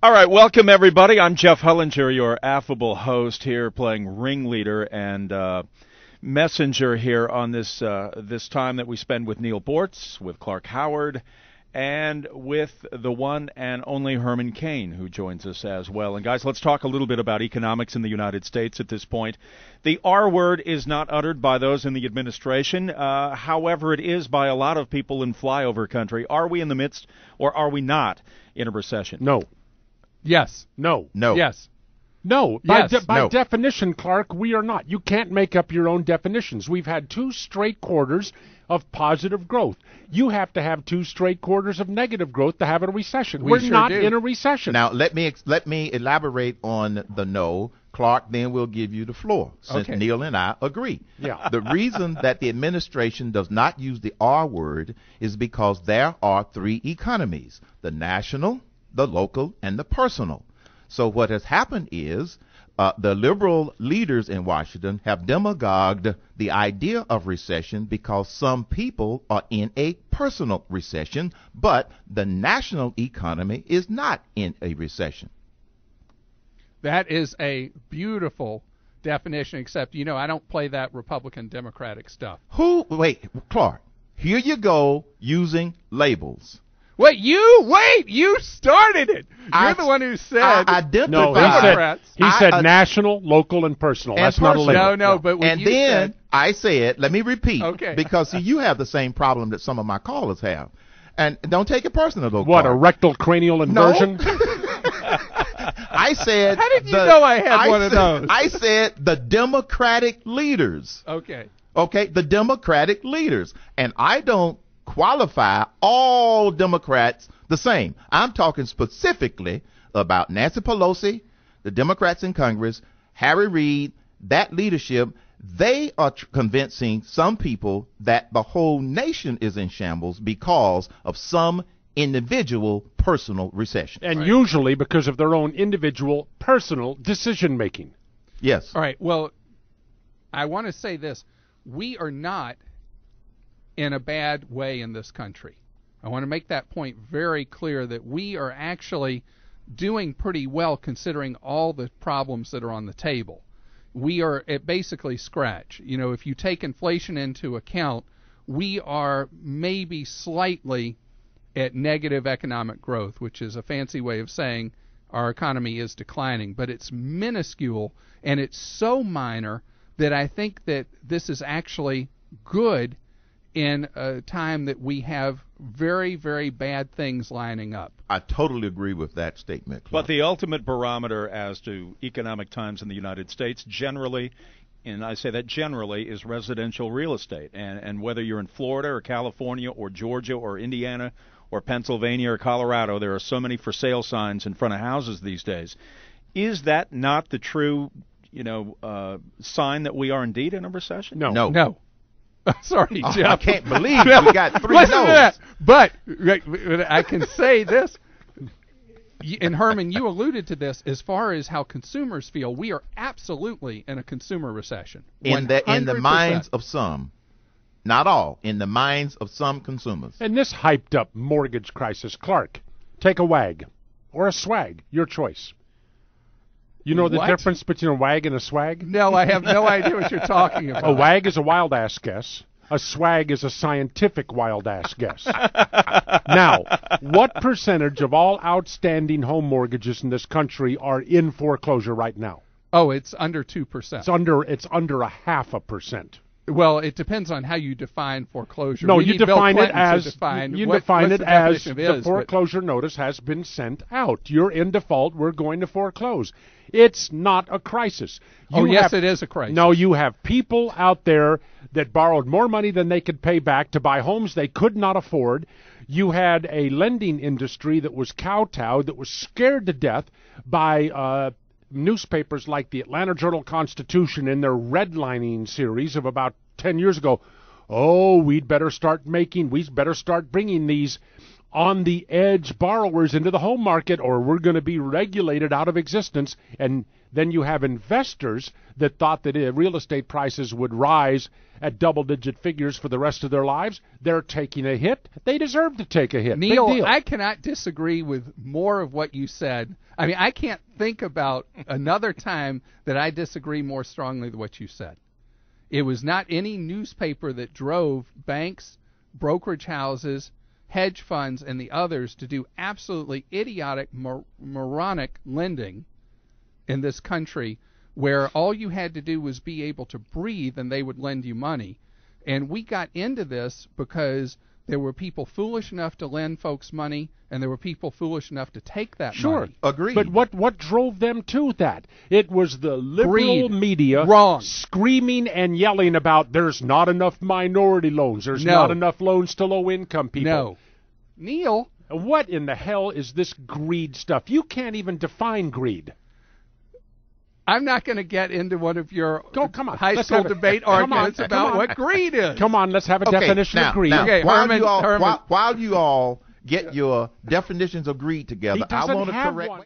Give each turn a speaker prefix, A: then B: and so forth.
A: All right, welcome everybody. I'm Jeff Hullinger, your affable host here, playing ringleader and messenger here on this time that we spend with Neal Boortz, with Clark Howard, and with the one and only Herman Cain, who joins us as well. And guys, let's talk a little bit about economics in the United States at this point. The R word is not uttered by those in the administration. However, it is by a lot of people in flyover country. Are we in the midst, or are we not, in a recession?
B: No.
C: Yes.
B: No.
C: No.
B: Yes. No.
C: Yes.
B: By
C: No.
B: definition, Clark, we are not. You can't make up your own definitions. We've had 2 straight quarters of positive growth. You have to have 2 straight quarters of negative growth to have a recession. We're
C: sure
B: not
C: do.
B: in a recession.
D: Now, let me elaborate on the no. Clark, then we'll give you the floor, since
C: Okay.
D: Neal and I agree.
B: Yeah.
D: The reason that the administration does not use the R word is because there are 3 economies: the national, the local, and the personal. So what has happened is the liberal leaders in Washington have demagogued the idea of recession because some people are in a personal recession, but the national economy is not in a recession.
C: That is a beautiful definition, except, I don't play that Republican-Democratic stuff.
D: Wait, Clark, here you go using labels.
C: Wait, you started it. You're the one who said
B: No,
C: Democrats.
B: he said national, local, and personal.
D: And
B: That's not a
D: personal.
B: label.
C: No, but when
D: And
C: you
D: then
C: said,
D: I said, let me repeat,
C: Okay.
D: because see, you have the same problem that some of my callers have. And don't take it personal, though,
B: What, a
D: Clark.
B: rectal cranial inversion?
D: I said...
C: How did you know I had one of those?
D: I said the Democratic leaders.
C: okay.
D: Okay, the Democratic leaders. And I don't qualify all Democrats the same. I'm talking specifically about Nancy Pelosi, the Democrats in Congress, Harry Reid, that leadership. They are convincing some people that the whole nation is in shambles because of some individual personal recession.
B: And usually because of their own individual personal decision-making.
D: Yes.
C: All right. Well, I want to say this. We are not in a bad way in this country. I want to make that point very clear, that we are actually doing pretty well considering all the problems that are on the table. We are at basically scratch. If you take inflation into account, we are maybe slightly at negative economic growth, which is a fancy way of saying our economy is declining. But it's minuscule, and it's so minor that I think that this is actually good in a time that we have very, very bad things lining up.
D: I totally agree with that statement, Clark.
A: But the ultimate barometer as to economic times in the United States generally, and I say that generally, is residential real estate. And whether you're in Florida or California or Georgia or Indiana or Pennsylvania or Colorado, there are so many for sale signs in front of houses these days. Is that not the true, sign that we are indeed in a recession?
C: No. Sorry, Jeff.
D: I can't believe we got 3
C: Listen to
D: no's.
C: that. But I can say this, and Herman, you alluded to this, as far as how consumers feel, we are absolutely in a consumer recession.
D: In the
C: 100%.
D: minds of some. Not all. In the minds of some consumers.
B: And this hyped-up mortgage crisis, Clark, take a WAG or a swag, your choice. You know the
C: What?
B: difference between a WAG and a swag?
C: No, I have no idea what you're talking about.
B: A WAG is a wild-ass guess. A swag is a scientific wild-ass guess. Now, what percentage of all outstanding home mortgages in this country are in foreclosure right now?
C: Oh, it's under 2%.
B: It's under 0.5%.
C: Well, it depends on how you define foreclosure.
B: No,
C: We
B: you
C: need Bill
B: define it
C: Clinton to
B: as
C: define
B: you
C: what-
B: define
C: what's
B: it
C: the
B: as
C: definition of
B: the
C: is, but-
B: foreclosure notice has been sent out. You're in default. We're going to foreclose. It's not a crisis.
C: Yes, it is a crisis.
B: No, you have people out there that borrowed more money than they could pay back to buy homes they could not afford. You had a lending industry that was kowtowed, that was scared to death by newspapers like the Atlanta Journal-Constitution in their redlining series of about 10 years ago. Oh, we'd better start bringing these on the edge borrowers into the home market, or we're going to be regulated out of existence. And then you have investors that thought that real estate prices would rise at double-digit figures for the rest of their lives. They're taking a hit. They deserve to take a hit.
C: Neal,
B: Big deal.
C: I cannot disagree with more of what you said. I mean, I can't think about another time that I disagree more strongly with what you said. It was not any newspaper that drove banks, brokerage houses, hedge funds, and the others to do absolutely idiotic, moronic lending in this country, where all you had to do was be able to breathe and they would lend you money. And we got into this because there were people foolish enough to lend folks money, and there were people foolish enough to take that money.
D: Agreed.
B: But what drove them to that? It was the liberal
C: Greed.
B: media
C: Wrong.
B: screaming and yelling about there's not enough minority loans, there's
C: No.
B: not enough loans to low-income people.
C: No. Neal,
B: What in the hell is this greed stuff? You can't even define greed.
C: I'm not going to get into one of your
B: Come on.
C: high
B: Let's
C: school
B: have it.
C: debate
B: Come on.
C: arguments
B: Come
C: about
B: on.
C: what greed is.
B: Come on, let's have a
D: Okay,
B: definition
D: now,
B: of greed.
D: now,
C: Okay,
D: while
C: Herman-
D: you all get your definitions of greed together,
B: He
D: I
B: doesn't
D: want to
B: have
D: correct.
B: one.